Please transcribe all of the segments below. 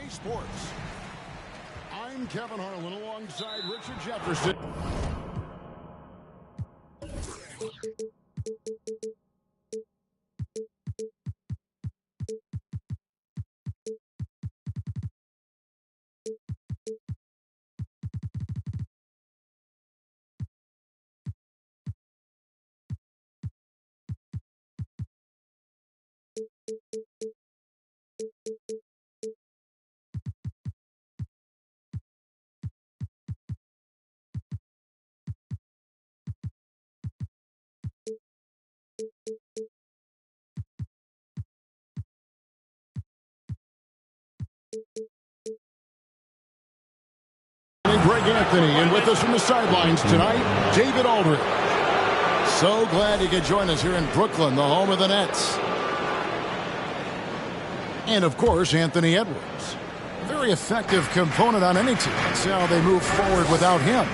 Sports. I'm Kevin Harlan alongside Richard Jefferson. Greg Anthony, and with us from the sidelines tonight, David Aldridge. So glad you could join us here in Brooklyn, the home of the Nets. And of course, Anthony Edwards. Very effective component on any team. That's how they move forward without him.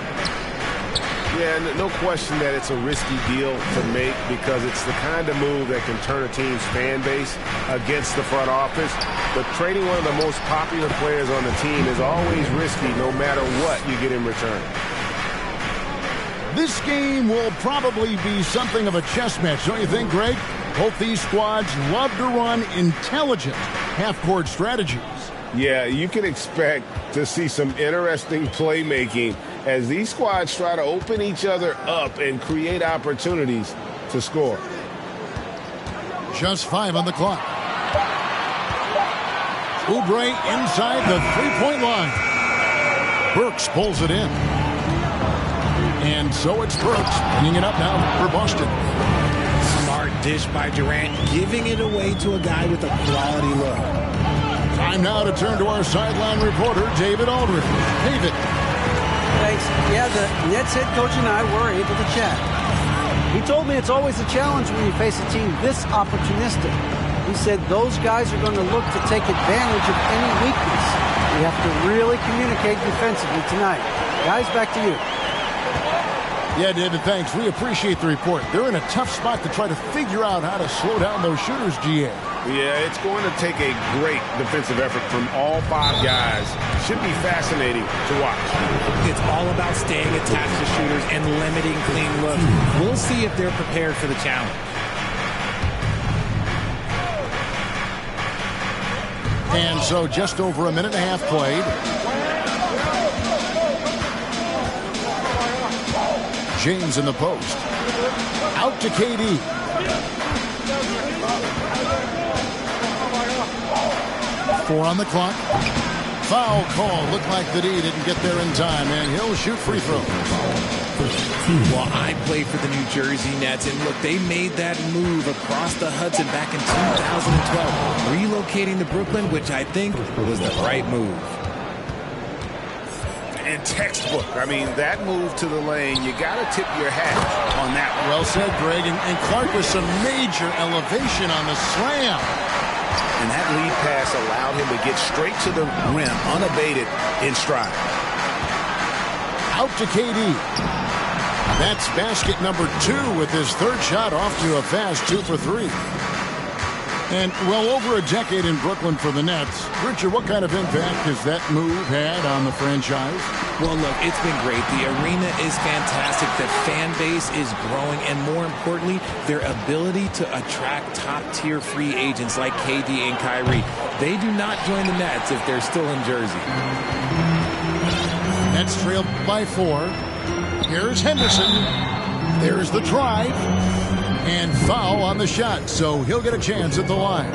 Yeah, no question that it's a risky deal to make because it's the kind of move that can turn a team's fan base against the front office. But trading one of the most popular players on the team is always risky no matter what you get in return. This game will probably be something of a chess match, don't you think, Greg? Both these squads love to run intelligent half-court strategies. Yeah, you can expect to see some interesting playmaking as these squads try to open each other up and create opportunities to score. Just 5 on the clock. Oubre inside the three-point line. Burks pulls it in. And so it's Burks bringing it up now for Boston. Smart dish by Durant, giving it away to a guy with a quality look. Time now to turn to our sideline reporter, David Aldridge. David. Thanks. Yeah, the Nets head coach and I were able to chat. He told me it's always a challenge when you face a team this opportunistic. He said those guys are going to look to take advantage of any weakness. We have to really communicate defensively tonight. Guys, back to you. Yeah, David, thanks. We appreciate the report. They're in a tough spot to try to figure out how to slow down those shooters, GA. Yeah, it's going to take a great defensive effort from all 5 guys. Should be fascinating to watch. It's all about staying attached to shooters and limiting clean looks. We'll see if they're prepared for the challenge. And so just over a minute and a half played. James in the post. Out to KD. Four on the clock. Foul call. Looked like the D didn't get there in time, and he'll shoot free throws. Well, I played for the New Jersey Nets, and look, they made that move across the Hudson back in 2012, relocating to Brooklyn, which I think was the right move. And textbook. I mean, that move to the lane, you got to tip your hat on that one. Well said, Greg. And Clark with some major elevation on the slam. And that lead pass allowed him to get straight to the rim, unabated in stride. Out to KD. That's basket number 2 with his third shot off to a fast 2 for 3. And well over a decade in Brooklyn for the Nets. Richard, what kind of impact has that move had on the franchise? Well, look, it's been great. The arena is fantastic. The fan base is growing. And more importantly, their ability to attract top-tier free agents like KD and Kyrie. They do not join the Nets if they're still in Jersey. Nets trail by 4. Here's Henderson. There's the drive. And foul on the shot, so he'll get a chance at the line.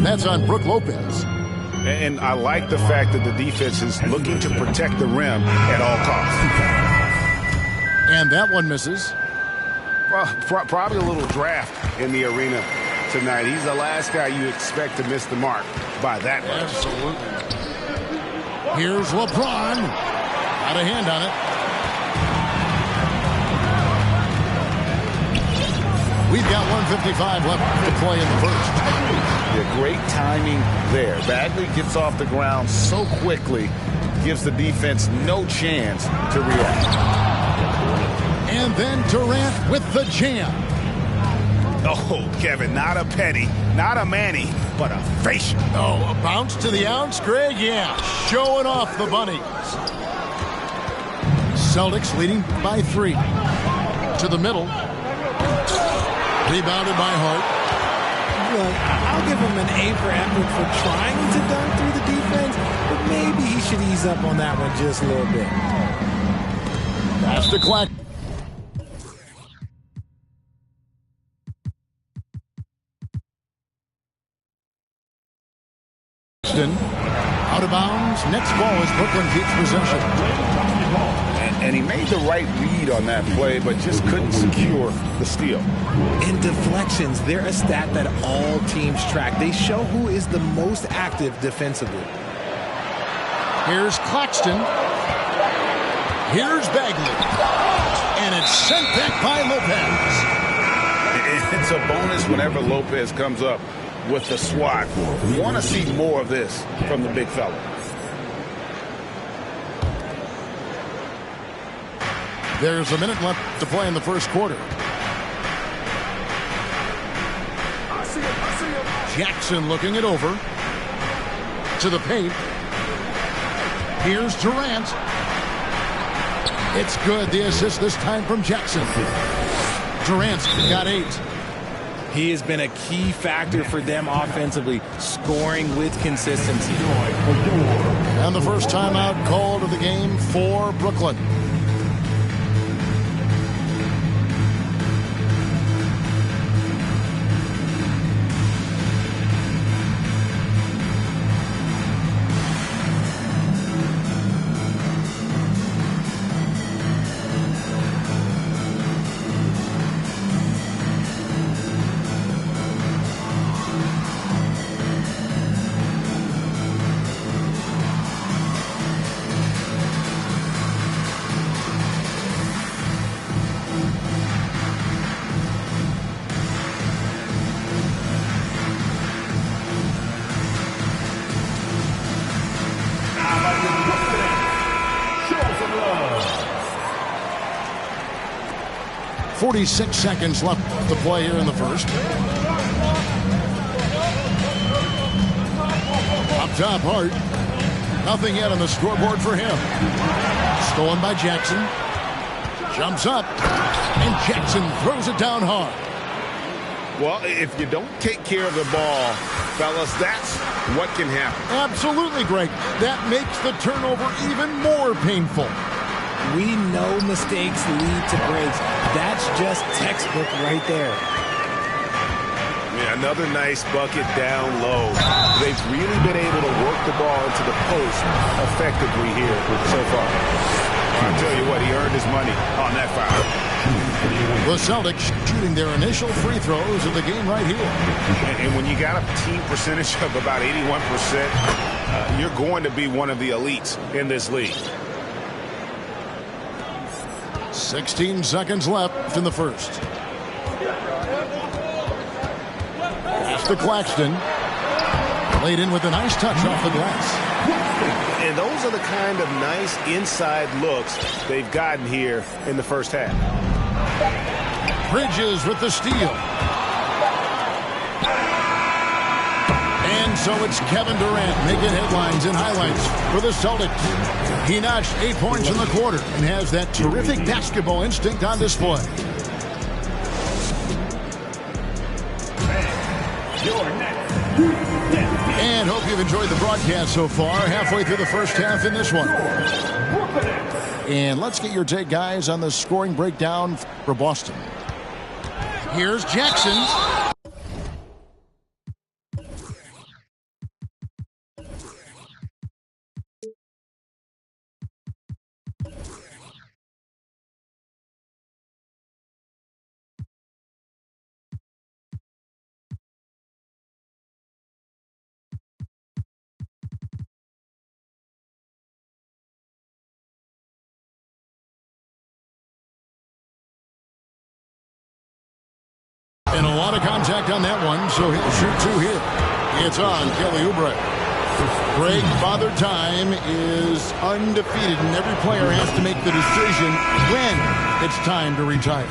That's on Brook Lopez. And I like the fact that the defense is looking to protect the rim at all costs. And that one misses. Well, probably a little draft in the arena tonight. He's the last guy you expect to miss the mark by that much. Absolutely. Here's LeBron. Got a hand on it. We've got 1:55 left to play in the first. Yeah, great timing there. Bagley gets off the ground so quickly, gives the defense no chance to react. And then Durant with the jam. Oh, Kevin, not a penny, not a Manny, but a facial. Oh, a bounce to the ounce, Greg? Yeah, showing off the bunnies. Celtics leading by 3. To the middle. Rebounded by Hart. Look, I'll give him an A for effort for trying to dunk through the defense, but maybe he should ease up on that one just a little bit. Pass to Clack. Out of bounds. Next ball as Brooklyn keeps possession. And he made the right read on that play, but just couldn't secure the steal. In deflections, they're a stat that all teams track. They show who is the most active defensively. Here's Claxton. Here's Bagley. And it's sent back by Lopez. It's a bonus whenever Lopez comes up with the swat. We want to see more of this from the big fella. There's a minute left to play in the first quarter. Jackson looking it over. To the paint. Here's Durant. It's good. The assist this time from Jackson. Durant's got 8. He has been a key factor for them offensively, scoring with consistency. And the first timeout called of the game for Brooklyn. .46 seconds left to play here in the first. Up top, Hart. Nothing yet on the scoreboard for him. Stolen by Jackson. Jumps up. And Jackson throws it down hard. Well, if you don't take care of the ball, fellas, that's what can happen. Absolutely, Greg. That makes the turnover even more painful. We know mistakes lead to breaks. That's just textbook right there. Yeah, another nice bucket down low. They've really been able to work the ball into the post effectively here so far. I'll tell you what, he earned his money on that foul. The Celtics shooting their initial free throws of the game right here. And when you got a team percentage of about 81%, you're going to be one of the elites in this league. 16 seconds left in the first. Pass to Claxton. Laid in with a nice touch off the glass. And those are the kind of nice inside looks they've gotten here in the first half. Bridges with the steal. And so it's Kevin Durant making headlines and highlights for the Celtics. He notched 8 points in the quarter and has that terrific basketball instinct on display. And hope you've enjoyed the broadcast so far. Halfway through the first half in this one. And let's get your take, guys, on the scoring breakdown for Boston. Here's Jackson. And a lot of contact on that one, so he'll shoot 2 here. It's on Kelly Oubre. Greg, Father Time is undefeated, and every player has to make the decision when it's time to retire.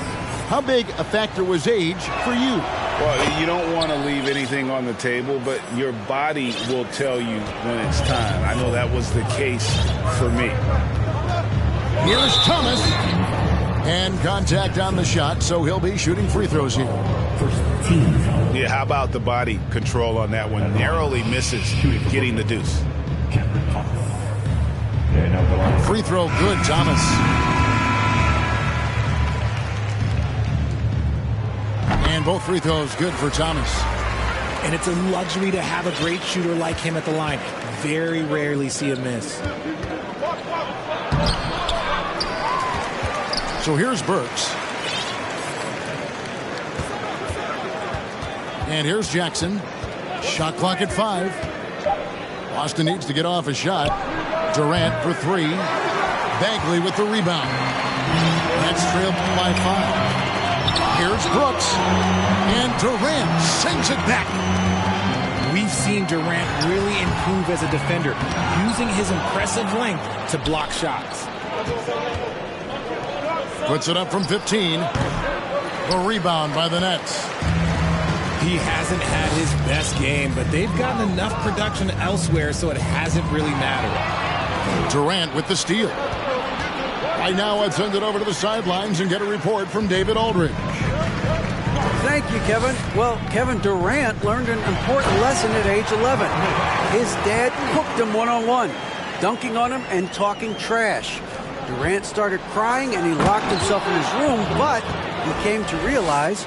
How big a factor was age for you? Well, you don't want to leave anything on the table, but your body will tell you when it's time. I know that was the case for me. Here's Thomas. And contact on the shot, so he'll be shooting free throws here. Yeah, how about the body control on that one? Narrowly misses getting the deuce. Free throw good, Thomas. And both free throws good for Thomas. And it's a luxury to have a great shooter like him at the line. Very rarely see a miss. So here's Burks. And here's Jackson. Shot clock at 5. Boston needs to get off a shot. Durant for 3. Bagley with the rebound. That's trailed by 5. Here's Brooks. And Durant sends it back. We've seen Durant really improve as a defender, using his impressive length to block shots. Puts it up from 15. The rebound by the Nets. He hasn't had his best game, but they've gotten enough production elsewhere, so it hasn't really mattered. Durant with the steal. Right now, I'd send it over to the sidelines and get a report from David Aldridge. Thank you, Kevin. Well, Kevin Durant learned an important lesson at age 11. His dad cooked him one-on-one, dunking on him and talking trash. Durant started crying and he locked himself in his room, but he came to realize,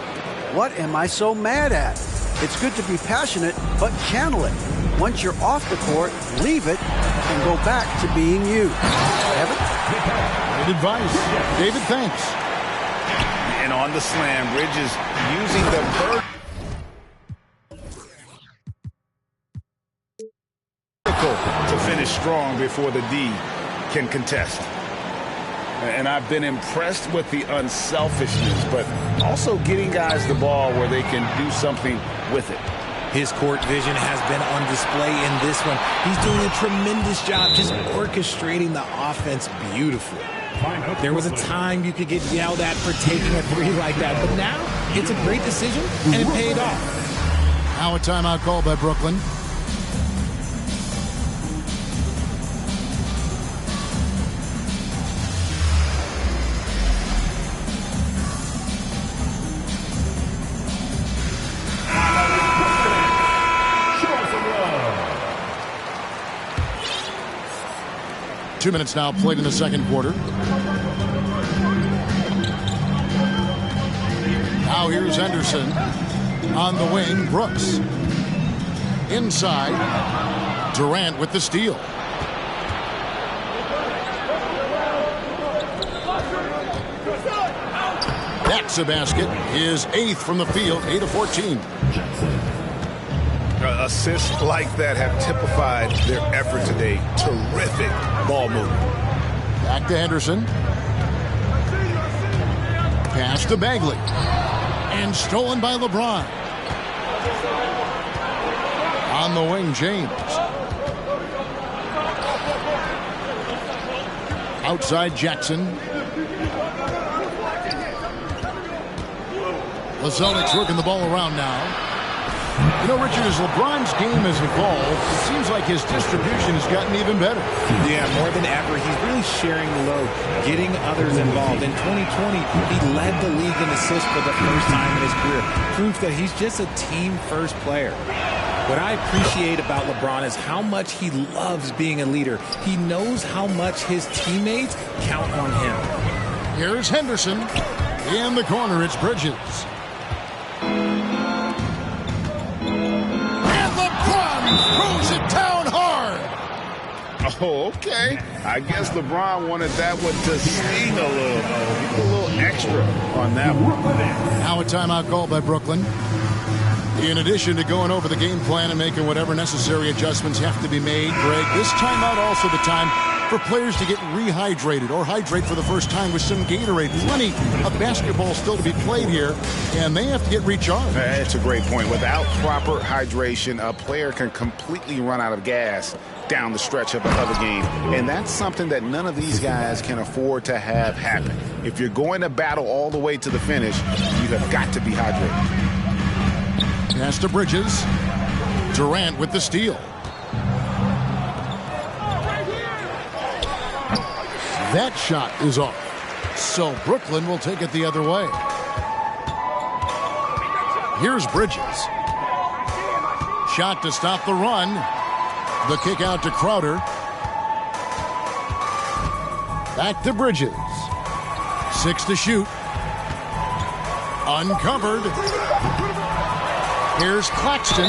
what am I so mad at? It's good to be passionate, but channel it. Once you're off the court, leave it and go back to being you. Kevin? Good advice. David, thanks. And on the slam, Bridges using the vertical to finish strong before the D can contest. And I've been impressed with the unselfishness, but also getting guys the ball where they can do something with it. His court vision has been on display in this one. He's doing a tremendous job just orchestrating the offense beautifully. There was a time you could get yelled at for taking a 3 like that, but now it's a great decision, and it paid off. Now a timeout call by Brooklyn. Two minutes now played in the second quarter. Now here's Henderson. On the wing, Brooks. Inside, Durant with the steal. That's a basket. His 8th from the field, 8 of 14. Assists like that have typified their effort today. Terrific ball movement. Back to Henderson. Pass to Bagley. And stolen by LeBron. On the wing, James. Outside, Jackson. The Celtics working the ball around now. You know, Richard, as LeBron's game has evolved, it seems like his distribution has gotten even better. Yeah, more than ever, he's really sharing the load, getting others involved. In 2020, he led the league in assists for the first time in his career. Proof that he's just a team-first player. What I appreciate about LeBron is how much he loves being a leader. He knows how much his teammates count on him. Here's Henderson. In the corner, it's Bridges. Throws it down hard. Oh, okay. I guess LeBron wanted that one to sting a little. A little extra on that one. Now a timeout call by Brooklyn. In addition to going over the game plan and making whatever necessary adjustments have to be made, Greg, this timeout also the time for players to get rehydrated or hydrate for the first time with some Gatorade. Plenty of basketball still to be played here, and they have to get recharged. That's a great point. Without proper hydration, a player can completely run out of gas down the stretch of a game. And that's something that none of these guys can afford to have happen. If you're going to battle all the way to the finish, you have got to be hydrated. Pass to Bridges. Durant with the steal. That shot is off. So Brooklyn will take it the other way. Here's Bridges. Shot to stop the run. The kick out to Crowder. Back to Bridges. 6 to shoot. Uncovered. Here's Claxton.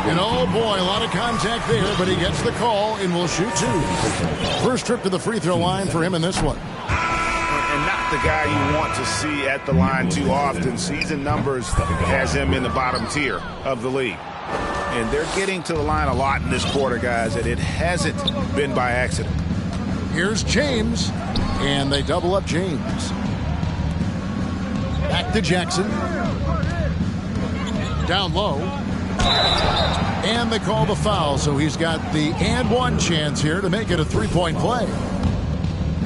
And oh boy, a lot of contact there, but he gets the call and will shoot 2. First trip to the free throw line for him in this one. And not the guy you want to see at the line too often. Season numbers has him in the bottom tier of the league. And they're getting to the line a lot in this quarter, guys, and it hasn't been by accident. Here's James, and they double up James. Back to Jackson. Down low. And they call the foul, so he's got the and one chance here to make it a three-point play.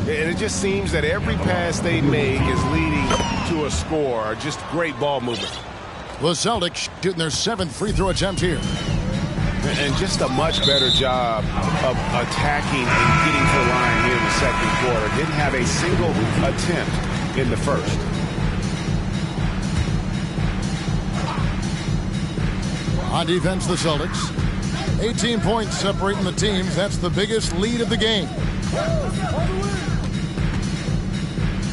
And it just seems that every pass they make is leading to a score. Just great ball movement. The Celtics shooting their 7th free throw attempt here. And just a much better job of attacking and getting to the line here in the second quarter. Didn't have a single attempt in the first. On defense, the Celtics. 18 points separating the teams. That's the biggest lead of the game.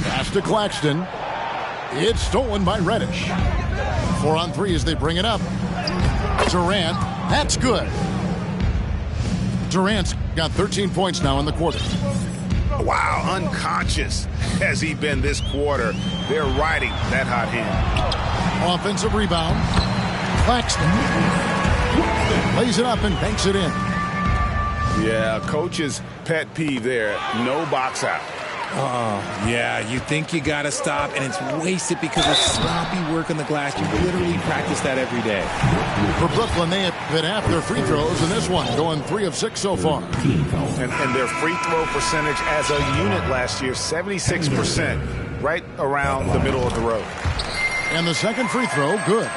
Pass to Claxton. It's stolen by Reddish. 4 on 3 as they bring it up. Durant. That's good. Durant's got 13 points now in the quarter. Wow, unconscious has he been this quarter. They're riding that hot hand. Offensive rebound. Claxton lays it up and banks it in. Yeah, coach's pet peeve there. No box out. Yeah, you think you got to stop, and it's wasted because of sloppy work on the glass. You literally practice that every day. For Brooklyn, they have hit half their free throws in this one, going 3 of 6 so far. And their free throw percentage as a unit last year, 76%, right around the middle of the road. And the second free throw, good.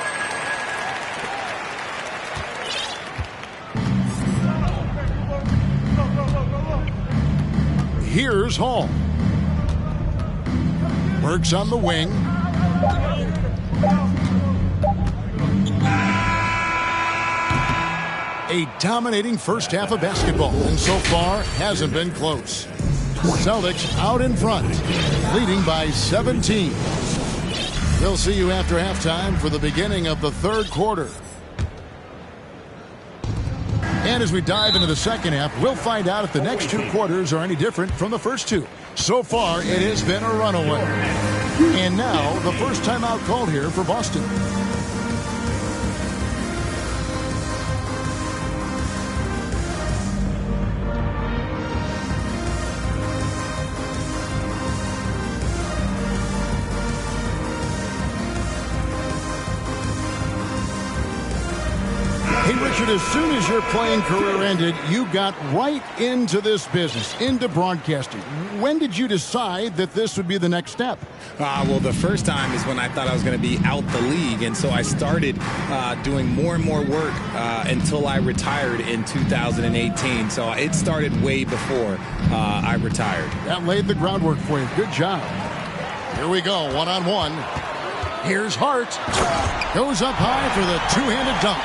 Here's Hall. Works on the wing. A dominating first half of basketball, and so far hasn't been close. Celtics out in front, leading by 17. We'll see you after halftime for the beginning of the third quarter. And as we dive into the second half, we'll find out if the next 2 quarters are any different from the first 2. So far, it has been a runaway. And now, the first timeout called here for Boston. Hey, Richard, as soon as your playing career ended, you got right into this business, into broadcasting. When did you decide that this would be the next step? Well, the first time is when I thought I was going to be out the league, and so I started doing more and more work until I retired in 2018. So it started way before I retired. That laid the groundwork for you. Good job. Here we go, one-on-one. Here's Hart. Goes up high for the two-handed dunk.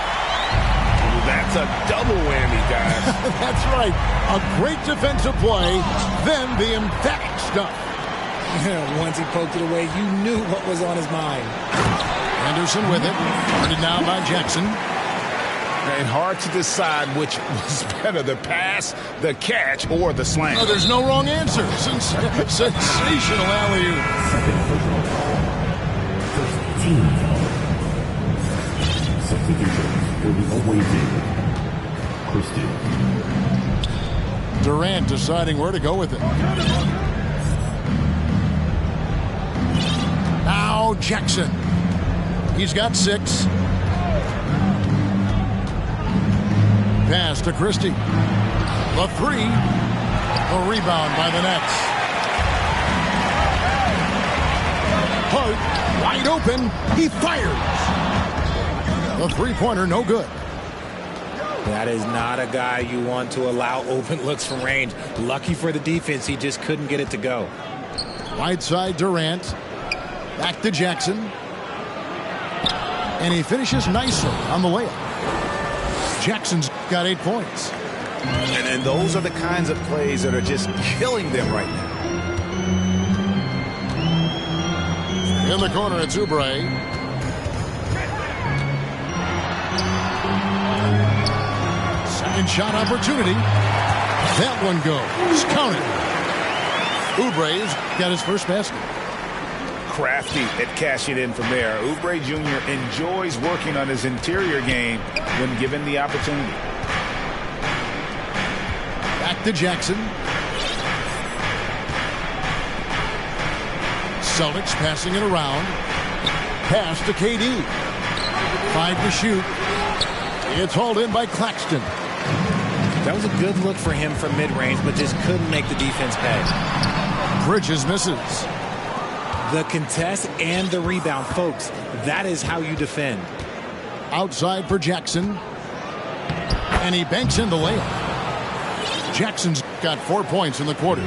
That's a double whammy, guys. That's right. A great defensive play, then the emphatic stuff. Once he poked it away, you knew what was on his mind. Anderson with it. Guarded now by Jackson. And hard to decide which was better, the pass, the catch, or the slam. Oh, there's no wrong answer. Sensational alley-oop. Durant deciding where to go with it. Now Jackson. He's got 6. Pass to Christie. The 3. A rebound by the Nets. Hart wide open. He fires. The three-pointer, no good. That is not a guy you want to allow open looks from range. Lucky for the defense, he just couldn't get it to go. Right side, Durant. Back to Jackson. And he finishes nicely on the layup. Jackson's got 8 points. And those are the kinds of plays that are just killing them right now. In the corner, it's Oubre. Second shot opportunity. That one goes. Counted. Oubre's got his first basket. Crafty at cashing in from there. Oubre Jr. enjoys working on his interior game when given the opportunity. Back to Jackson. Celtics passing it around. Pass to KD. 5 to shoot. It's hauled in by Claxton. That was a good look for him from mid-range, but just couldn't make the defense pay. Bridges misses. The contest and the rebound, folks. That is how you defend. Outside for Jackson. And he banks in the layup. Jackson's got 4 points in the quarter.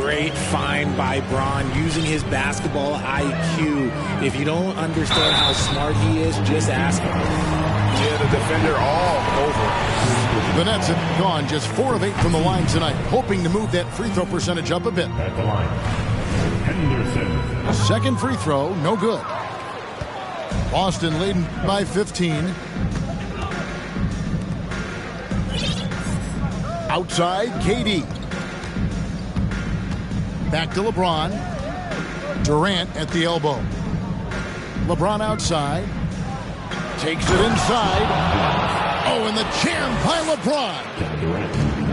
Great find by Braun using his basketball IQ. If you don't understand how smart he is, just ask him. Yeah, the defender all over. The Nets have gone just 4 of 8 from the line tonight, hoping to move that free throw percentage up a bit. At the line, Henderson. Second free throw, no good. Boston leading by 15. Outside, KD. Back to LeBron. Durant at the elbow. LeBron outside. Takes it inside. Oh, and the jam by LeBron.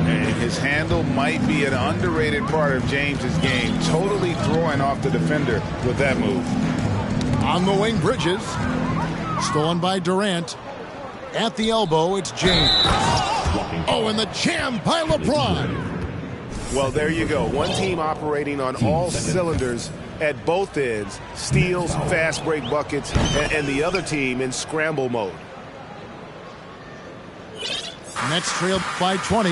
And his handle might be an underrated part of James's game. Totally throwing off the defender with that move. On the wing, Bridges. Stolen by Durant. At the elbow, it's James. Oh, and the jam by LeBron. Well, there you go. One team operating on all cylinders at both ends. Steals, fast break buckets, and the other team in scramble mode. Nets trailed by 20.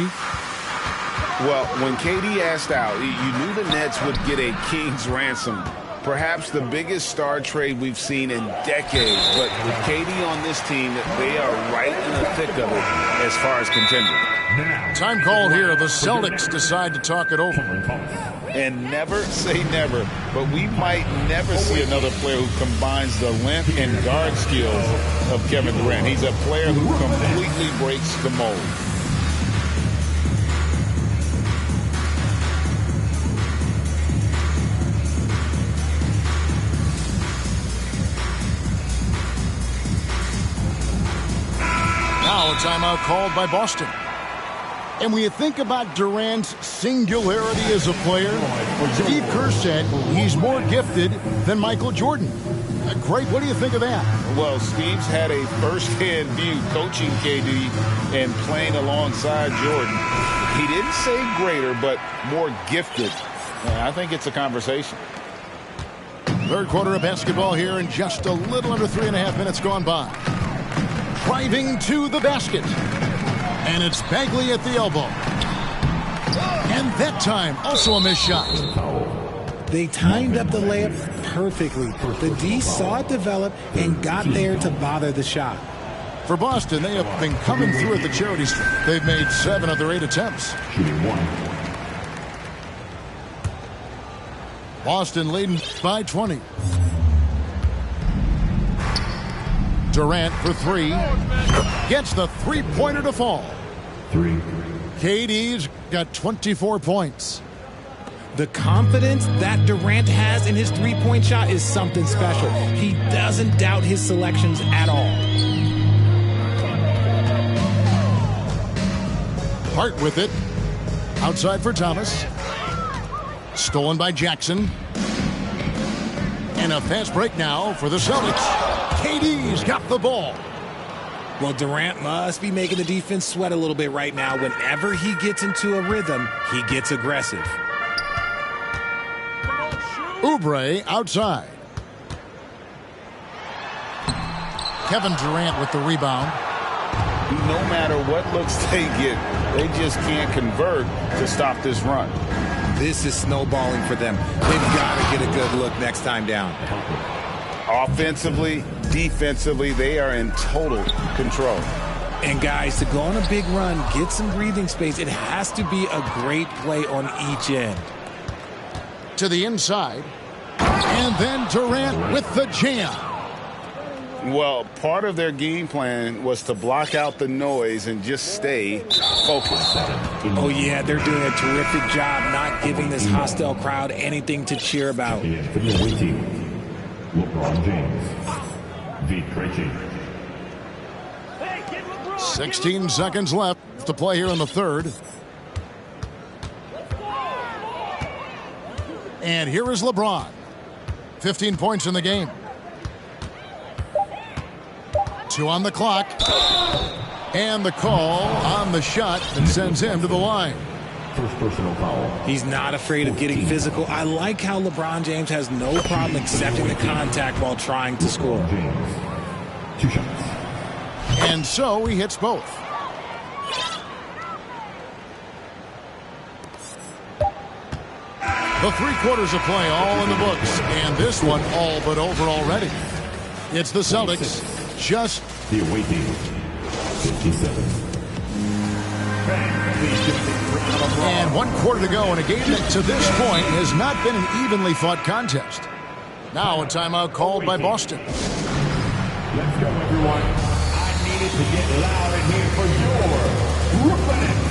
Well, when KD asked out, you knew the Nets would get a king's ransom. Perhaps the biggest star trade we've seen in decades. But with KD on this team, they are right in the thick of it as far as contending. Time called here. The Celtics decide to talk it over. And never say never, but we might never see another player who combines the length and guard skills of Kevin Durant. He's a player who completely breaks the mold. Now a timeout called by Boston. And when you think about Durant's singularity as a player, Steve Kerr said he's more gifted than Michael Jordan. Greg, what do you think of that? Well, Steve's had a first-hand view coaching KD and playing alongside Jordan. He didn't say greater, but more gifted. I think it's a conversation. Third quarter of basketball here, and just a little under 3.5 minutes gone by. Driving to the basket. And it's Bagley at the elbow. And that time, also a missed shot. They timed up the layup perfectly. The D saw it develop and got there to bother the shot. For Boston, they have been coming through at the charity strip. They've made 7 of their 8 attempts. Boston leading by 20. Durant for 3. Gets the three-pointer to fall. 3. KD's got 24 points. The confidence that Durant has in his three-point shot is something special. He doesn't doubt his selections at all. Hart with it. Outside for Thomas. Stolen by Jackson. And a fast break now for the Celtics. KD's got the ball. Well, Durant must be making the defense sweat a little bit right now. Whenever he gets into a rhythm, he gets aggressive. Oubre outside. Kevin Durant with the rebound. No matter what looks they get, they just can't convert to stop this run. This is snowballing for them. They've got to get a good look next time down. Offensively, defensively, they are in total control. And guys, to go on a big run, get some breathing space, it has to be a great play on each end. To the inside. And then Durant with the jam. Well, part of their game plan was to block out the noise and just stay focused. Oh, yeah, they're doing a terrific job not giving this hostile crowd anything to cheer about. And for the away team, LeBron James. The Tracey. 16 seconds left to play here in the third. And here is LeBron. 15 points in the game. 2 on the clock. And the call on the shot that sends him to the line. First personal foul. He's not afraid of getting physical. I like how LeBron James has no problem accepting the contact while trying to score. James. 2 shots. And so he hits both. The 3 quarters of play all in the books. And this one all but over already. It's the Celtics. Just the away team. 57. And 1 quarter to go in a game that to this point has not been an evenly fought contest. Now a timeout called by Boston. Let's go, everyone. I needed to get loud in here for your Brooklyn Nets.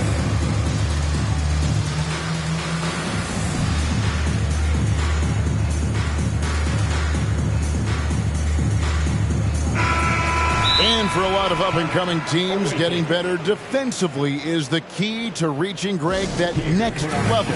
And for a lot of up-and-coming teams, getting better defensively is the key to reaching, Greg, that next level.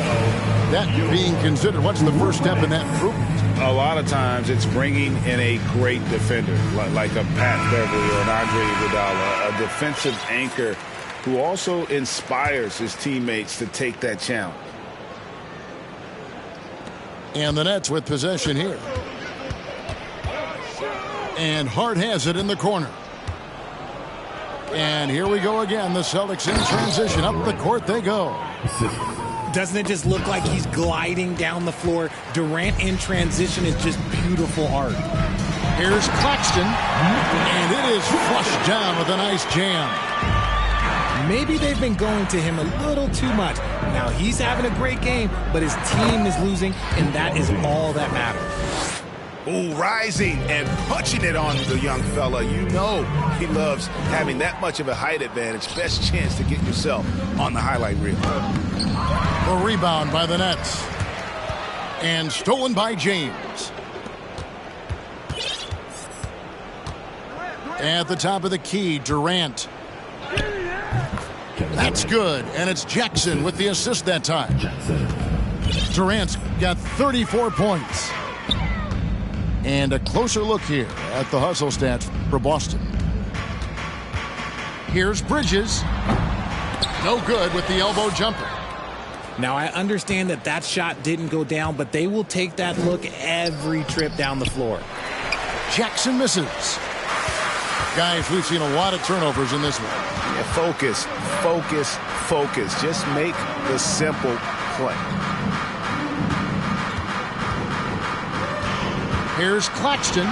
That being considered, what's the first step in that improvement? A lot of times it's bringing in a great defender, like a Pat Beverly or an Andre Iguodala, a defensive anchor who also inspires his teammates to take that challenge. And the Nets with possession here. And Hart has it in the corner. And here we go again. The Celtics in transition. Up the court they go. Doesn't it just look like he's gliding down the floor? Durant in transition is just beautiful art. Here's Claxton. And it is flushed down with a nice jam. Maybe they've been going to him a little too much. Now he's having a great game, but his team is losing, and that is all that matters. Oh, rising and punching it on the young fella. You know he loves having that much of a height advantage. Best chance to get yourself on the highlight reel. The rebound by the Nets. And stolen by James. At the top of the key, Durant. That's good. And it's Jackson with the assist that time. Durant's got 34 points. And a closer look here at the hustle stats for Boston. Here's Bridges. No good with the elbow jumper. Now, I understand that shot didn't go down, but they will take that look every trip down the floor. Jackson misses. Guys, we've seen a lot of turnovers in this one. Yeah, focus, focus, focus. Just make the simple play. Here's Claxton.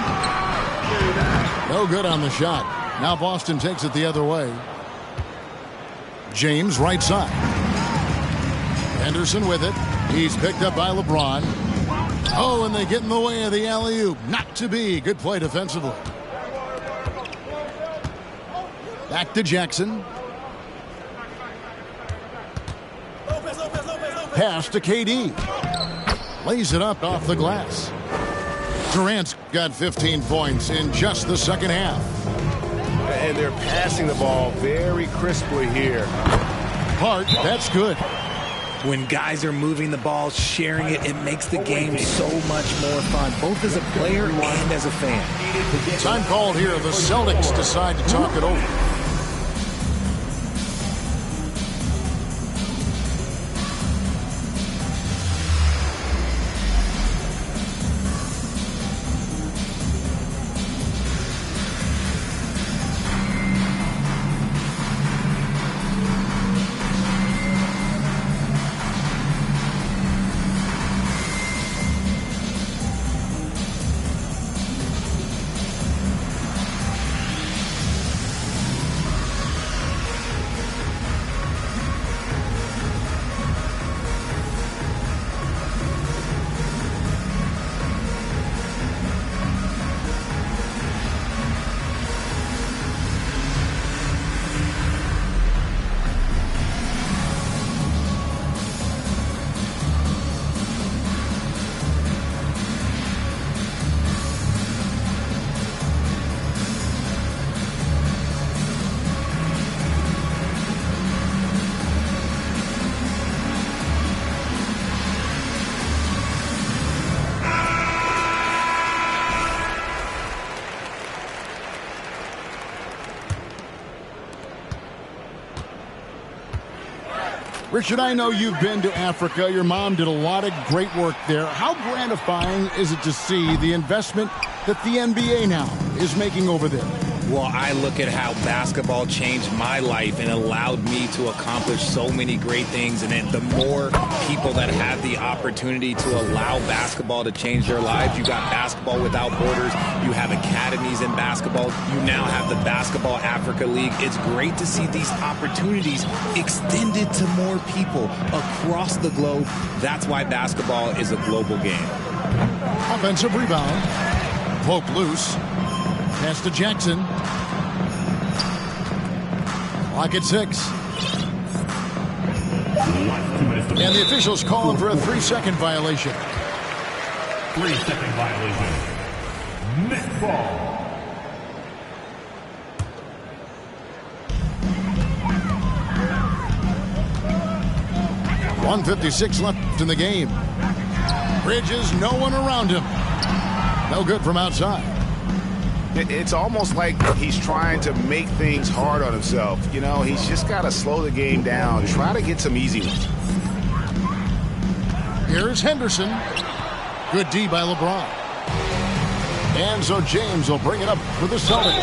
No good on the shot. Now Boston takes it the other way. James right side. Henderson with it. He's picked up by LeBron. Oh, and they get in the way of the alley-oop. Not to be. Good play defensively. Back to Jackson. Pass to KD. Lays it up off the glass. Durant's got 15 points in just the second half. And they're passing the ball very crisply here. Hart, that's good. When guys are moving the ball, sharing it, it makes the game so much more fun, both as a player and as a fan. Time called here. The Celtics decide to talk it over. Richard, I know you've been to Africa. Your mom did a lot of great work there. How gratifying is it to see the investment that the NBA now is making over there? Well, I look at how basketball changed my life and allowed me to accomplish so many great things. And then the more people that have the opportunity to allow basketball to change their lives, you got Basketball Without Borders, you have academies in basketball, you now have the Basketball Africa League. It's great to see these opportunities extended to more people across the globe. That's why basketball is a global game. Offensive rebound. Poke loose. Pass to Jackson. Clock at 6. And the officials calling for a 3-second violation. 3-second violation. Net ball. .156 left in the game. Bridges, no one around him. No good from outside. It's almost like he's trying to make things hard on himself. You know, he's just got to slow the game down. Try to get some easy ones. Here's Henderson. Good D by LeBron. And so James will bring it up for the Celtics.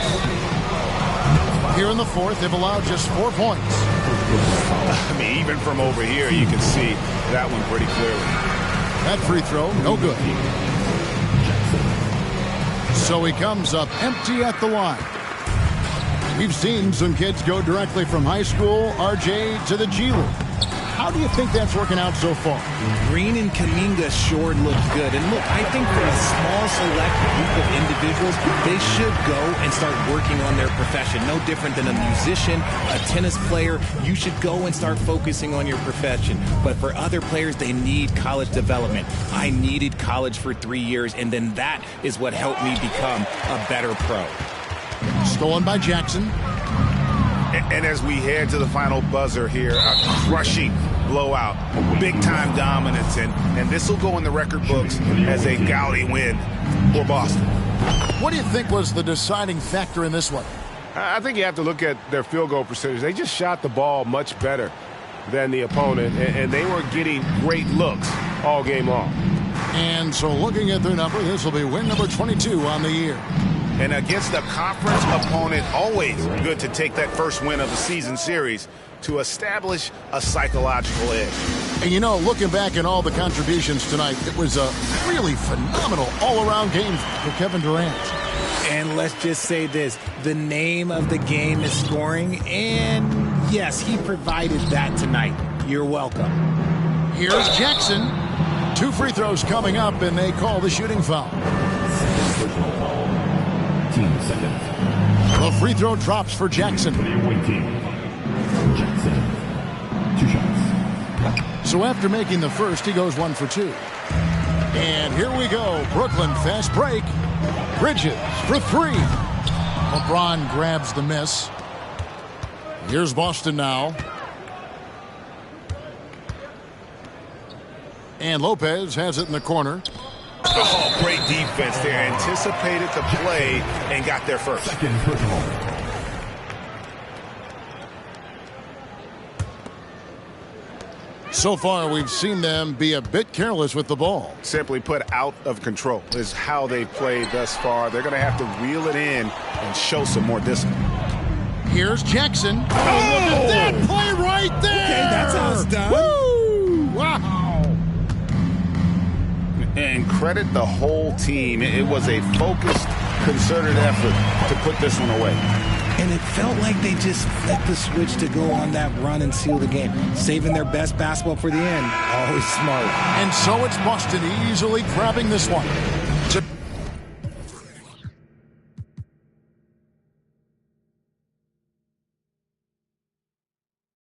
Here in the fourth, they've allowed just 4 points. I mean, even from over here, you can see that one pretty clearly. That free throw, no good. So he comes up empty at the line. We've seen some kids go directly from high school, RJ, to the G League. How do you think that's working out so far? Green and Kuminga sure looked good. And look, I think for a small select group of individuals, they should go and start working on their profession. No different than a musician, a tennis player. You should go and start focusing on your profession. But for other players, they need college development. I needed college for 3 years, and then that is what helped me become a better pro. Stolen by Jackson. And as we head to the final buzzer here, a crushing blowout, big-time dominance, and this will go in the record books as a gaudy win for Boston. What do you think was the deciding factor in this one? I think you have to look at their field goal percentage. They just shot the ball much better than the opponent, and they were getting great looks all game long. And so looking at their number, this will be win number 22 on the year. And against a conference opponent, always good to take that first win of the season series to establish a psychological edge. And you know, looking back at all the contributions tonight, it was a really phenomenal all-around game for Kevin Durant. And let's just say this, the name of the game is scoring, and yes, he provided that tonight. You're welcome. Here's Jackson. 2 free throws coming up, and they call the shooting foul. 15 seconds. The free throw drops for Jackson. Jackson, 2 shots. So after making the first, he goes 1 for 2. And here we go. Brooklyn fast break. Bridges for 3. LeBron grabs the miss. Here's Boston now. And Lopez has it in the corner. Oh, great defense there. Anticipated the play and got there first. Second personal. So far, we've seen them be a bit careless with the ball. Simply put, out of control is how they've played thus far. They're going to have to reel it in and show some more discipline. Here's Jackson. Oh, look at that play right there. Okay, that's how it's done. Woo! Wow. And credit the whole team. It was a focused, concerted effort to put this one away. And it felt like they just flipped the switch to go on that run and seal the game. Saving their best basketball for the end. Always smart. And so it's Boston easily grabbing this one.